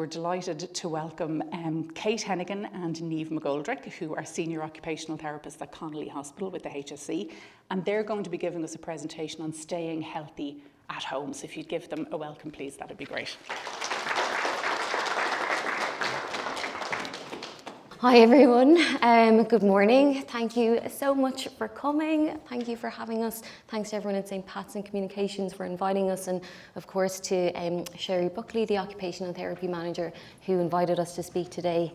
we're delighted to welcome Kate Hennigan and Niamh McGoldrick, who are senior occupational therapists at Connolly Hospital with the HSE, and they're going to be giving us a presentation on staying healthy at home. So if you'd give them a welcome, please, that'd be great. Hi everyone, good morning. Thank you so much for coming. Thank you for having us. Thanks to everyone at St. Pat's and Communications for inviting us, and of course to Sherry Buckley, the Occupational Therapy Manager, who invited us to speak today.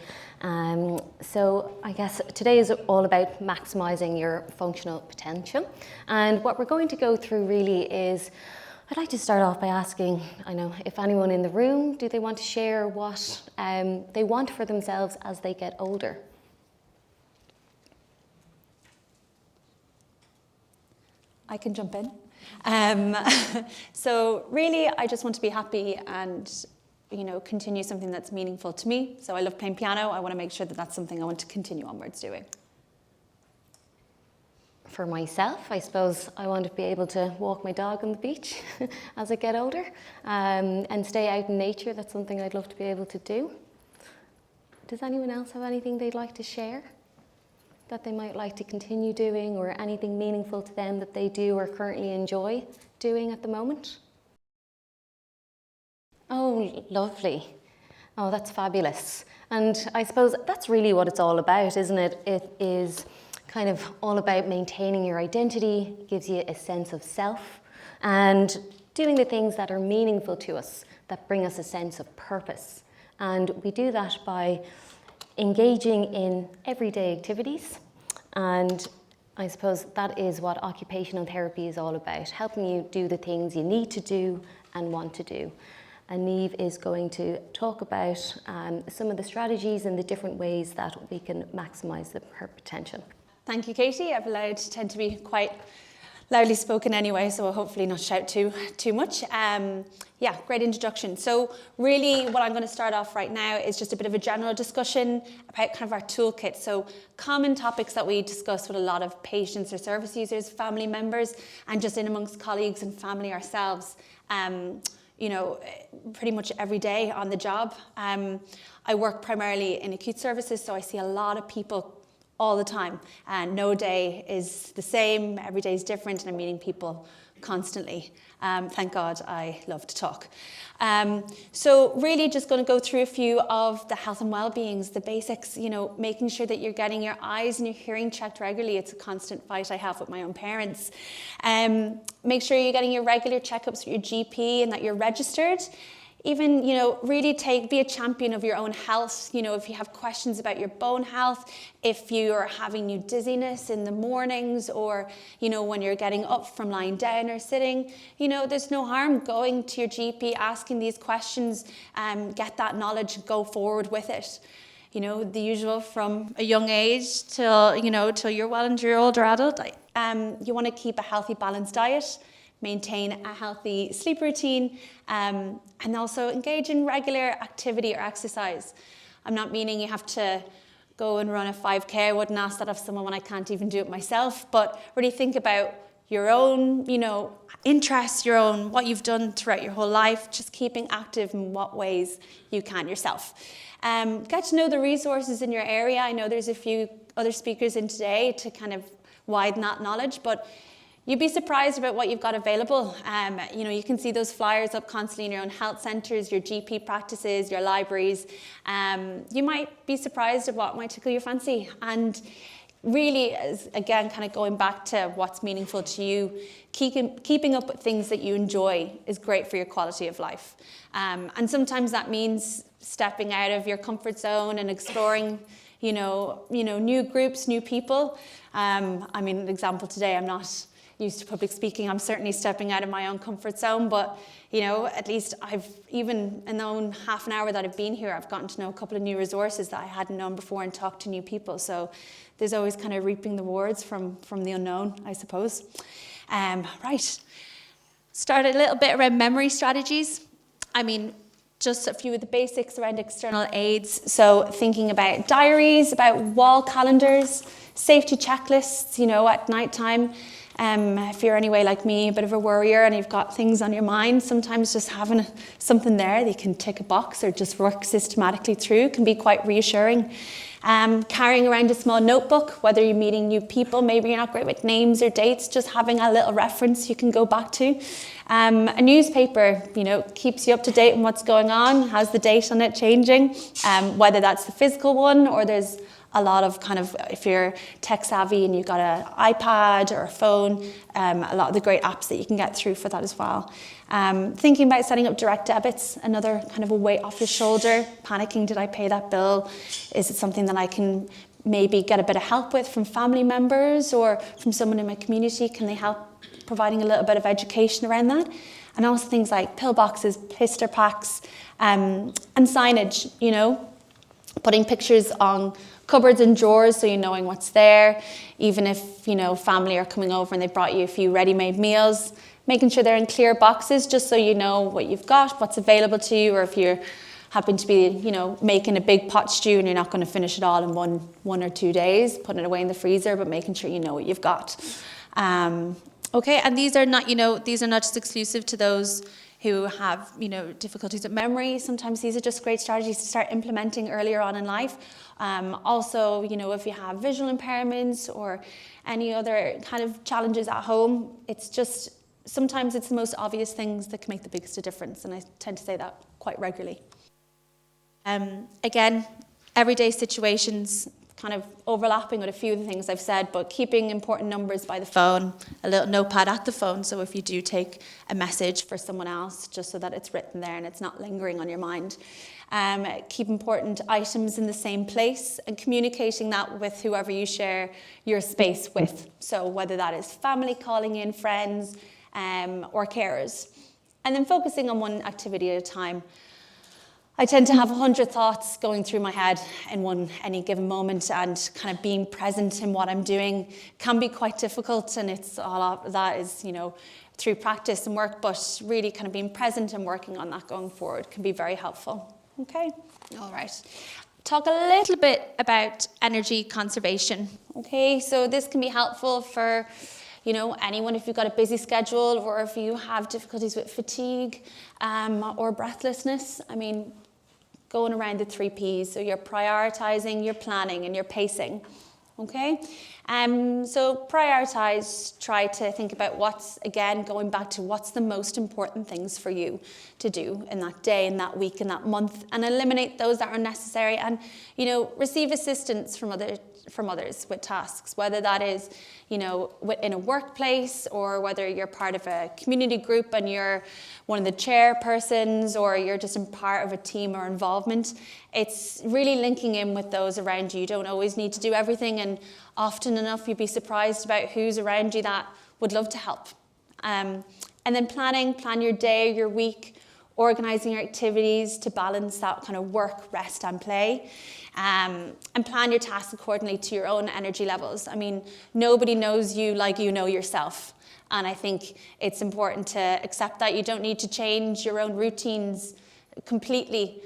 So I guess today is all about maximising your functional potential, and what we're going to go through really is, I'd like to start off by asking, I know, if anyone in the room, do they want to share what they want for themselves as they get older? I can jump in. So really, I just want to be happy and, continue something that's meaningful to me. So I love playing piano. I want to make sure that that's something I want to continue onwards doing. For myself, I suppose I want to be able to walk my dog on the beach as I get older, and stay out in nature. That's something I'd love to be able to do. Does anyone else have anything they'd like to share that they might like to continue doing, or anything meaningful to them that they do or currently enjoy doing at the moment? Oh, lovely. Oh, that's fabulous. And I suppose that's really what it's all about, isn't it? It is kind of all about maintaining your identity, gives you a sense of self, and doing the things that are meaningful to us, that bring us a sense of purpose. And we do that by engaging in everyday activities. And I suppose that is what occupational therapy is all about, helping you do the things you need to do and want to do. And Niamh is going to talk about some of the strategies and the different ways that we can maximise her potential. Thank you, Katie. I've tend to be quite loudly spoken anyway, so I'll hopefully not shout too much. Yeah, great introduction. So really what I'm going to start off right now is just a bit of a general discussion about kind of our toolkit. So common topics that we discuss with a lot of patients or service users, family members, and just in amongst colleagues and family ourselves. Pretty much every day on the job. I work primarily in acute services, so I see a lot of people all the time, and no day is the same, every day is different, and I'm meeting people constantly. Thank God I love to talk. So really just going to go through a few of the health and well-beings, the basics, making sure that you're getting your eyes and your hearing checked regularly. It's a constant fight I have with my own parents. Make sure you're getting your regular checkups with your GP and that you're registered. Even, really be a champion of your own health. If you have questions about your bone health, if you're having new dizziness in the mornings, or, when you're getting up from lying down or sitting, there's no harm going to your GP, asking these questions, get that knowledge, go forward with it. The usual from a young age till you're well into your older adult. You want to keep a healthy, balanced diet, maintain a healthy sleep routine, and also engage in regular activity or exercise. I'm not meaning you have to go and run a 5K. I wouldn't ask that of someone when I can't even do it myself, but really think about your own, interests, what you've done throughout your whole life, just keeping active in what ways you can yourself. Get to know the resources in your area. I know there's a few other speakers in today to kind of widen that knowledge, but you'd be surprised about what you've got available. You can see those flyers up constantly in your own health centres, your GP practices, your libraries. You might be surprised at what might tickle your fancy. And really, again, kind of going back to what's meaningful to you, keeping up with things that you enjoy is great for your quality of life. And sometimes that means stepping out of your comfort zone and exploring new groups, new people. An example today, I'm not used to public speaking. I'm certainly stepping out of my own comfort zone, but at least even in the own half an hour that I've been here, I've gotten to know a couple of new resources that I hadn't known before and talked to new people. So there's always kind of reaping the rewards from the unknown, I suppose. Right, start a little bit around memory strategies. Just a few of the basics around external aids. So thinking about diaries, about wall calendars, safety checklists, at night time. If you're anyway like me, a bit of a worrier and you've got things on your mind, sometimes just having something there that you can tick a box or just work systematically through can be quite reassuring. Carrying around a small notebook, whether you're meeting new people, maybe you're not great with names or dates, just having a little reference you can go back to. A newspaper, keeps you up to date on what's going on, has the date on it changing, whether that's the physical one or there's a lot of if you're tech savvy and you've got an iPad or a phone, a lot of the great apps that you can get through for that as well. Thinking about setting up direct debits, another kind of a weight off your shoulder, panicking, did I pay that bill? Is it something that I can maybe get a bit of help with from family members or from someone in my community? Can they help providing a little bit of education around that? And also things like pillboxes, blister packs, and signage, putting pictures on cupboards and drawers so you're knowing what's there. Even if, family are coming over and they brought you a few ready-made meals, making sure they're in clear boxes just so you know what you've got, what's available to you, or if you happen to be, making a big pot stew and you're not going to finish it all in one or 2 days, putting it away in the freezer, but making sure you know what you've got. Okay, and these are not just exclusive to those who have, difficulties with memory. Sometimes these are just great strategies to start implementing earlier on in life. Also, if you have visual impairments or any other kind of challenges at home, sometimes it's the most obvious things that can make the biggest difference, and I tend to say that quite regularly. Again, everyday situations, kind of overlapping with a few of the things I've said, but keeping important numbers by the phone, a little notepad at the phone, so if you do take a message for someone else, just so that it's written there and it's not lingering on your mind. Keep important items in the same place and communicating that with whoever you share your space with. So whether that is family calling in, friends, or carers. And then focusing on one activity at a time. I tend to have 100 thoughts going through my head in any given moment, and kind of being present in what I'm doing can be quite difficult, and it's all of that is, through practice and work, but really kind of being present and working on that going forward can be very helpful. Okay, all right. Talk a little bit about energy conservation. Okay, so this can be helpful for anyone if you've got a busy schedule or if you have difficulties with fatigue or breathlessness. I mean, going around the 3 Ps. So you're prioritizing, you're planning, and you're pacing. Okay? So prioritize, try to think about going back to what's the most important things for you to do in that day, in that week, in that month, and eliminate those that are necessary, and, receive assistance from others with tasks, whether that is, in a workplace, or whether you're part of a community group and you're one of the chairpersons, or you're just a part of a team or involvement. It's really linking in with those around you. You don't always need to do everything, and often enough you'd be surprised about who's around you that would love to help. And then plan your day, your week, organising your activities to balance that kind of work, rest and play. And plan your tasks accordingly to your own energy levels. I mean, nobody knows you like you know yourself. And I think it's important to accept that you don't need to change your own routines completely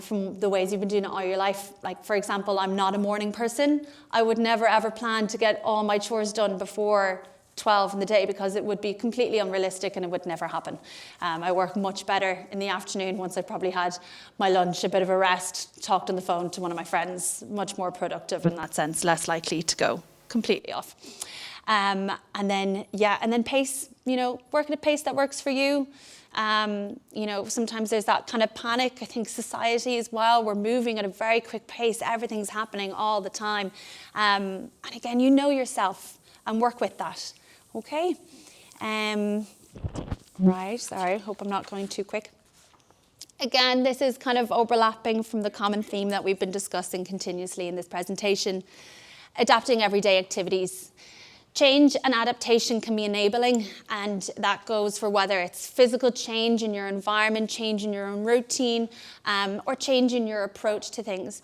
from the ways you've been doing it all your life. Like, for example, I'm not a morning person. I would never ever plan to get all my chores done before 12 in the day, because it would be completely unrealistic and it would never happen. I work much better in the afternoon once I've probably had my lunch, a bit of a rest, talked on the phone to one of my friends, much more productive in that sense, less likely to go completely off. And then pace, work at a pace that works for you. Sometimes there's that kind of panic. I think society as well, we're moving at a very quick pace. Everything's happening all the time. And again, yourself and work with that. Okay. Right, sorry, hope I'm not going too quick. Again, this is kind of overlapping from the common theme that we've been discussing continuously in this presentation. Adapting everyday activities. Change and adaptation can be enabling, and that goes for whether it's physical change in your environment, change in your own routine, or change in your approach to things.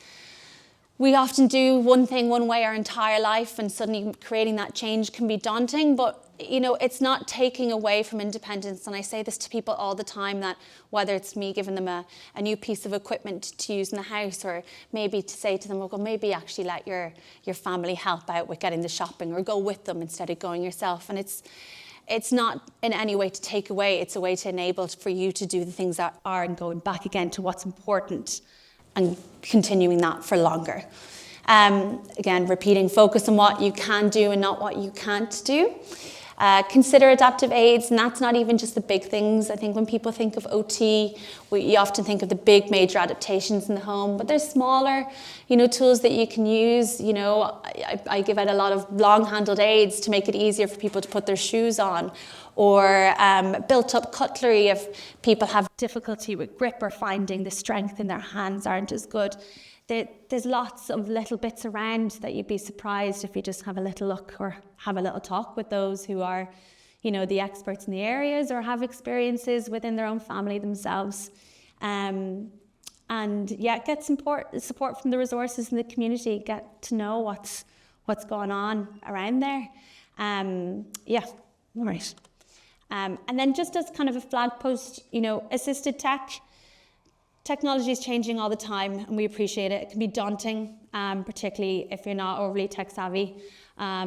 We often do one thing one way our entire life, and suddenly creating that change can be daunting, but you know, it's not taking away from independence. And I say this to people all the time, that whether it's me giving them a new piece of equipment to use in the house, or maybe to say to them, well, maybe actually let your family help out with getting the shopping, or go with them instead of going yourself. And it's not in any way to take away, it's a way to enable for you to do the things that are, and going back again to what's important and continuing that for longer. Again, repeating, focus on what you can do and not what you can't do. Consider adaptive aids, and that's not even just the big things. I think when people think of OT, you often think of the big major adaptations in the home, but there's smaller, you know, tools that you can use. You know, I give out a lot of long-handled aids to make it easier for people to put their shoes on, or built-up cutlery if people have difficulty with grip or finding the strength in their hands aren't as good. There's lots of little bits around that you'd be surprised if you just have a little look or have a little talk with those who are, you know, the experts in the areas or have experiences within their own family themselves. And yeah, get support from the resources in the community, get to know what's going on around there. Yeah, all right. And then just as kind of a flag post, you know, assisted technology is changing all the time, and we appreciate it. It can be daunting, particularly if you're not overly tech savvy. I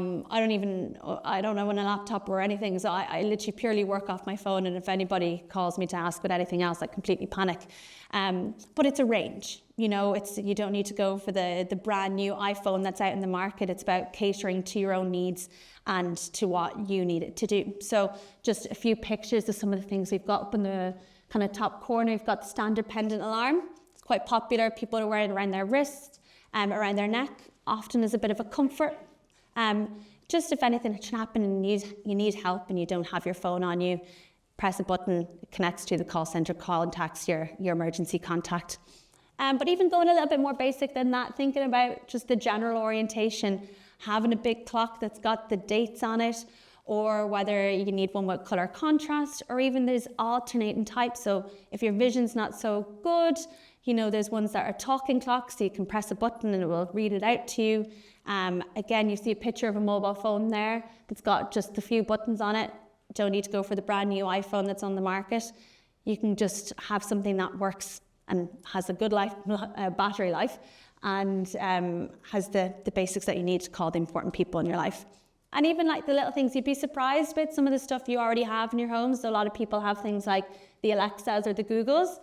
don't own a laptop or anything, so I literally purely work off my phone, and if anybody calls me to ask about anything else, I completely panic. But it's a range, you know, you don't need to go for the brand new iPhone that's out in the market. It's about catering to your own needs and to what you need it to do. So just a few pictures of some of the things we've got up in the kind of top corner. You've got the standard pendant alarm. It's quite popular. People are wearing it around their wrist, around their neck, often as a bit of a comfort. Just if anything should happen and you need help and you don't have your phone on you, press a button, it connects to the call centre, contacts your emergency contact. But even going a little bit more basic than that, thinking about just the general orientation, having a big clock that's got the dates on it, or whether you need one with colour contrast, or even there's alternating types. So if your vision's not so good, you know, there's ones that are talking clocks, so you can press a button and it will read it out to you. Again, you see a picture of a mobile phone there that's got just a few buttons on it. Don't need to go for the brand new iPhone that's on the market. You can just have something that works and has a good battery life, and has the basics that you need to call the important people in your life. And even like the little things, you'd be surprised with some of the stuff you already have in your homes. So a lot of people have things like the Alexas or the Googles.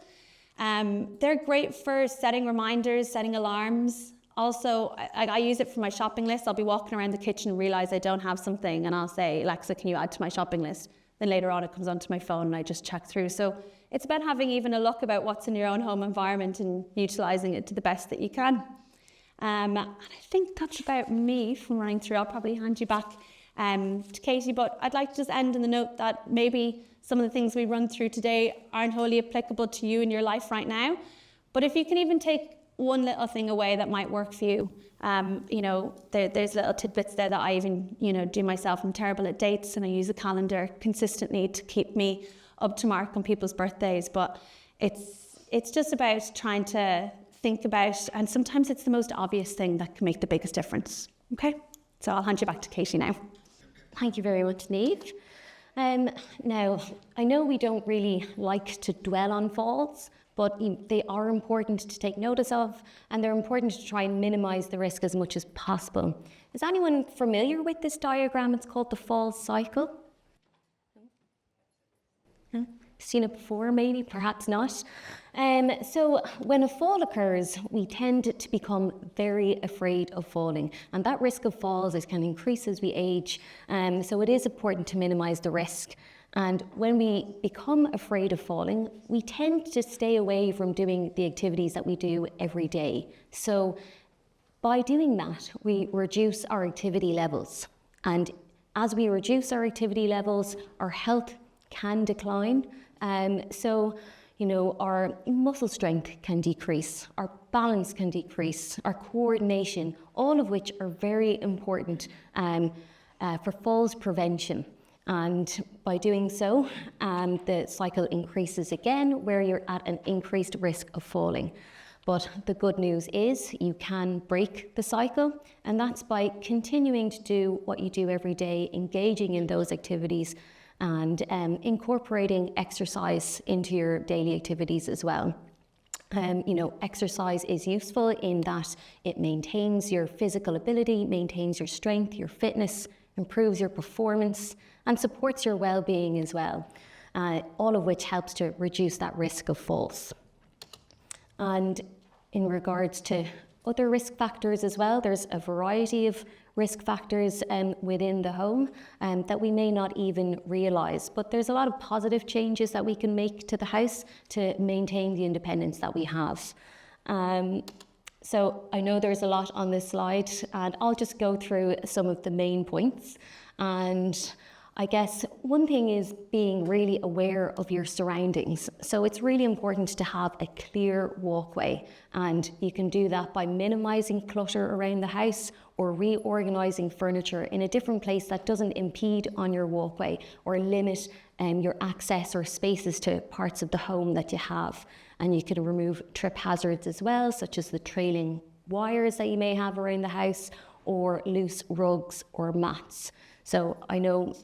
They're great for setting reminders, setting alarms. Also, I use it for my shopping list. I'll be walking around the kitchen and realise I don't have something, and I'll say, Alexa, can you add to my shopping list? Then later on it comes onto my phone and I just check through. So it's about having even a look about what's in your own home environment and utilising it to the best that you can. And I think that's about me from running through. I'll probably hand you back to Katie, but I'd like to just end on the note that maybe some of the things we run through today aren't wholly applicable to you in your life right now, but if you can even take one little thing away that might work for you, you know, there's little tidbits there that I even, you know, do myself. I'm terrible at dates, and I use a calendar consistently to keep me up to mark on people's birthdays, but it's just about trying to think about, and sometimes it's the most obvious thing that can make the biggest difference. Okay, so I'll hand you back to Katie now. Thank you very much, Niamh. Now, I know we don't really like to dwell on falls, but they are important to take notice of, and they're important to try and minimise the risk as much as possible. Is anyone familiar with this diagram? It's called the fall cycle. Seen it before, maybe, perhaps not. So when a fall occurs, we tend to become very afraid of falling, and that risk of falls can increase as we age. So it is important to minimise the risk. And when we become afraid of falling, we tend to stay away from doing the activities that we do every day. So by doing that, we reduce our activity levels. And as we reduce our activity levels, our health can decline. So, you know, our muscle strength can decrease, our balance can decrease, our coordination, all of which are very important for falls prevention. And by doing so, the cycle increases again, where you're at an increased risk of falling. But the good news is you can break the cycle, and that's by continuing to do what you do every day, engaging in those activities and incorporating exercise into your daily activities as well. Exercise is useful in that it maintains your physical ability, maintains your strength, your fitness, improves your performance, and supports your well-being as well, all of which helps to reduce that risk of falls. And in regards to other risk factors as well, there's a variety of risk factors within the home that we may not even realise. But there's a lot of positive changes that we can make to the house to maintain the independence that we have. So I know there's a lot on this slide, and I'll just go through some of the main points. And I guess one thing is being really aware of your surroundings. So it's really important to have a clear walkway, and you can do that by minimising clutter around the house or reorganising furniture in a different place that doesn't impede on your walkway or limit your access or spaces to parts of the home that you have. And you can remove trip hazards as well, such as the trailing wires that you may have around the house or loose rugs or mats. So I know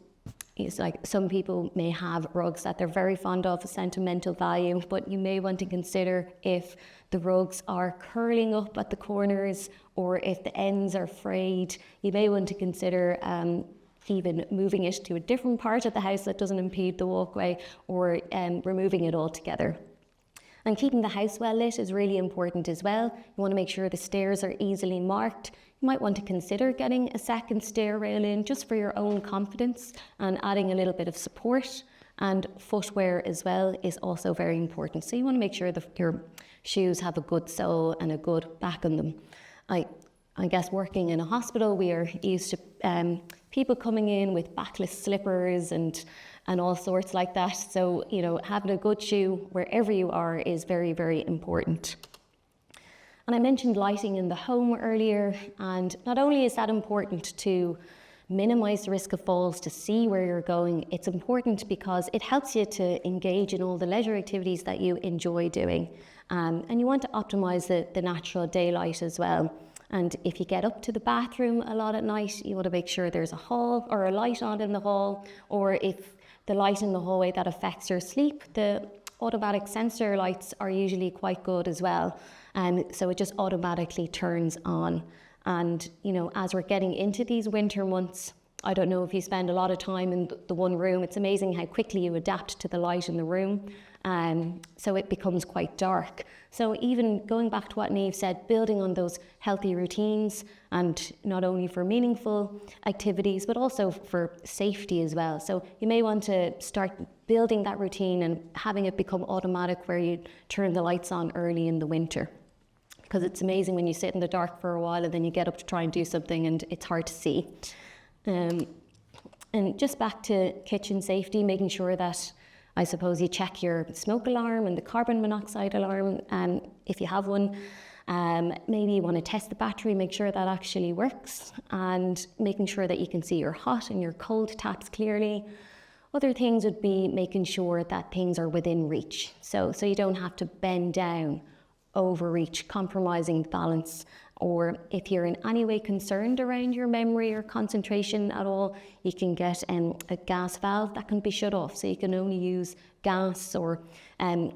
it's like some people may have rugs that they're very fond of, sentimental value, but you may want to consider if the rugs are curling up at the corners or if the ends are frayed. You may want to consider even moving it to a different part of the house that doesn't impede the walkway, or removing it altogether. And keeping the house well lit is really important as well. You want to make sure the stairs are easily marked. You might want to consider getting a second stair rail in just for your own confidence and adding a little bit of support. And footwear as well is also very important. So you want to make sure that your shoes have a good sole and a good back on them. I guess working in a hospital, we are used to people coming in with backless slippers and all sorts like that. So, having a good shoe wherever you are is very, very important. And I mentioned lighting in the home earlier, and not only is that important to minimise the risk of falls, to see where you're going, it's important because it helps you to engage in all the leisure activities that you enjoy doing. And you want to optimise the natural daylight as well. And if you get up to the bathroom a lot at night, you want to make sure there's a hall or a light on in the hall, or if the light in the hallway that affects your sleep, the automatic sensor lights are usually quite good as well. So it just automatically turns on. And, as we're getting into these winter months, I don't know if you spend a lot of time in the one room, it's amazing how quickly you adapt to the light in the room. So it becomes quite dark. So even going back to what Niamh said, building on those healthy routines, and not only for meaningful activities, but also for safety as well. So you may want to start building that routine and having it become automatic where you turn the lights on early in the winter. Because it's amazing when you sit in the dark for a while and then you get up to try and do something and it's hard to see. And just back to kitchen safety, making sure that I suppose you check your smoke alarm and the carbon monoxide alarm, if you have one. Maybe you want to test the battery, make sure that actually works, and making sure that you can see your hot and your cold taps clearly. Other things would be making sure that things are within reach. So you don't have to bend down, overreach, compromising balance. Or if you're in any way concerned around your memory or concentration at all, you can get a gas valve that can be shut off. So you can only use gas or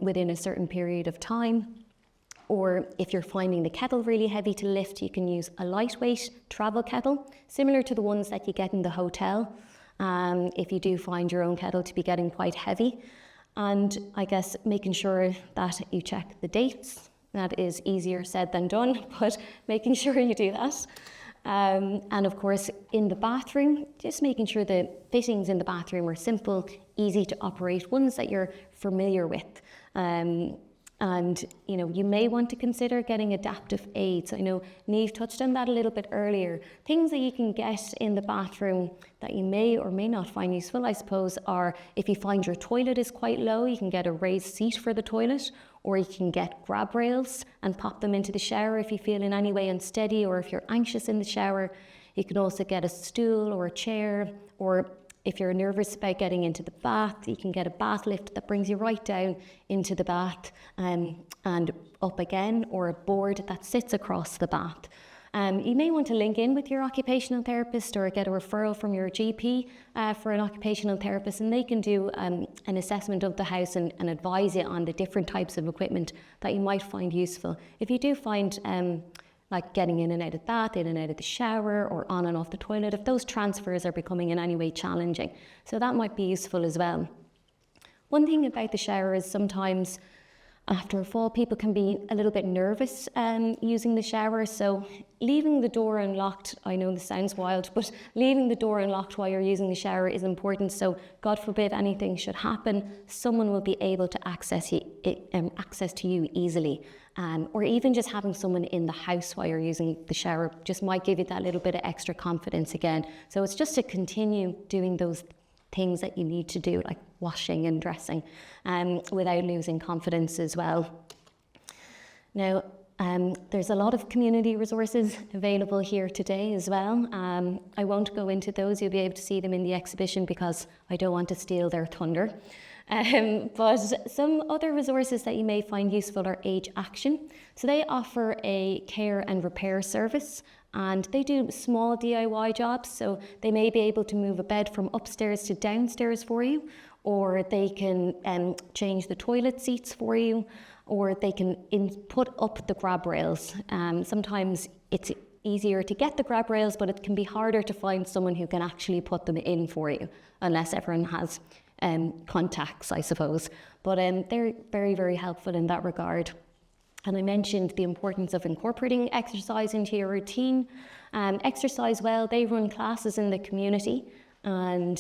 within a certain period of time. Or if you're finding the kettle really heavy to lift, you can use a lightweight travel kettle, similar to the ones that you get in the hotel, if you do find your own kettle to be getting quite heavy. And I guess making sure that you check the dates. That is easier said than done, but making sure you do that. And of course, in the bathroom, just making sure the fittings in the bathroom are simple, easy to operate, ones that you're familiar with. And you may want to consider getting adaptive aids. I know Niamh touched on that a little bit earlier. Things that you can get in the bathroom that you may or may not find useful, I suppose, are if you find your toilet is quite low, you can get a raised seat for the toilet, or you can get grab rails and pop them into the shower if you feel in any way unsteady, or if you're anxious in the shower. You can also get a stool or a chair, or if you're nervous about getting into the bath, you can get a bath lift that brings you right down into the bath and up again, or a board that sits across the bath. You may want to link in with your occupational therapist or get a referral from your GP for an occupational therapist, and they can do an assessment of the house and advise you on the different types of equipment that you might find useful. If you do find like getting in and out of the bath, in and out of the shower, or on and off the toilet, if those transfers are becoming in any way challenging. So that might be useful as well. One thing about the shower is sometimes after a fall, people can be a little bit nervous using the shower. So leaving the door unlocked, I know this sounds wild, but leaving the door unlocked while you're using the shower is important. So God forbid anything should happen, someone will be able to access to you easily. Or even just having someone in the house while you're using the shower just might give you that little bit of extra confidence again. So it's just to continue doing those things that you need to do, like washing and dressing, without losing confidence as well. Now, there's a lot of community resources available here today as well. I won't go into those, you'll be able to see them in the exhibition because I don't want to steal their thunder. But some other resources that you may find useful are Age Action. So they offer a care and repair service, and they do small DIY jobs. So they may be able to move a bed from upstairs to downstairs for you, or they can change the toilet seats for you, or they can put up the grab rails. Sometimes it's easier to get the grab rails, but it can be harder to find someone who can actually put them in for you, unless everyone has contacts, I suppose. But they're very, very helpful in that regard. And I mentioned the importance of incorporating exercise into your routine. Exercise Well, they run classes in the community, and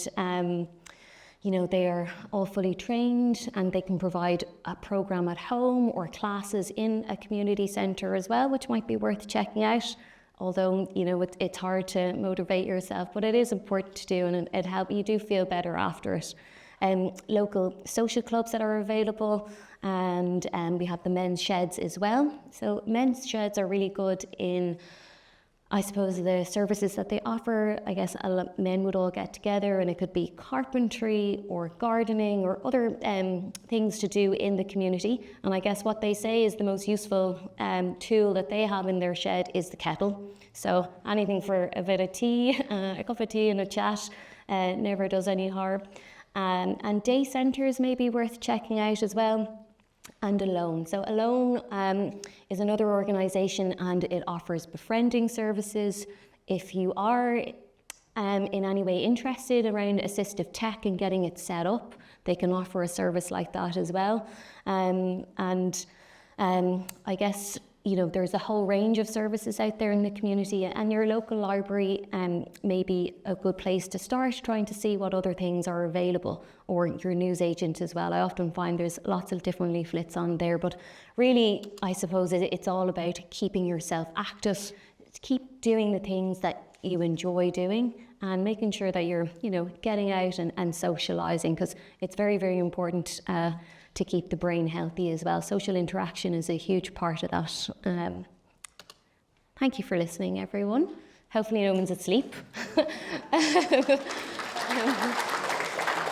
they are all fully trained, and they can provide a program at home or classes in a community centre as well, which might be worth checking out. Although, it's hard to motivate yourself, but it is important to do, and it helps. You do feel better after it. Local social clubs that are available, and we have the men's sheds as well. So men's sheds are really good in, I suppose, the services that they offer. I guess men would all get together, and it could be carpentry or gardening or other things to do in the community. And I guess what they say is the most useful tool that they have in their shed is the kettle. So anything for a bit of tea, a cup of tea and a chat never does any harm. And day centres may be worth checking out as well, and Alone. So Alone is another organisation, and it offers befriending services. If you are in any way interested around assistive tech and getting it set up, they can offer a service like that as well. I guess there's a whole range of services out there in the community, and your local library may be a good place to start trying to see what other things are available, or your newsagent as well. I often find there's lots of different leaflets on there, but really, I suppose it's all about keeping yourself active, keep doing the things that you enjoy doing, and making sure that you're, getting out and socialising, because it's very, very important to keep the brain healthy as well. Social interaction is a huge part of that. Thank you for listening, everyone. Hopefully no one's asleep.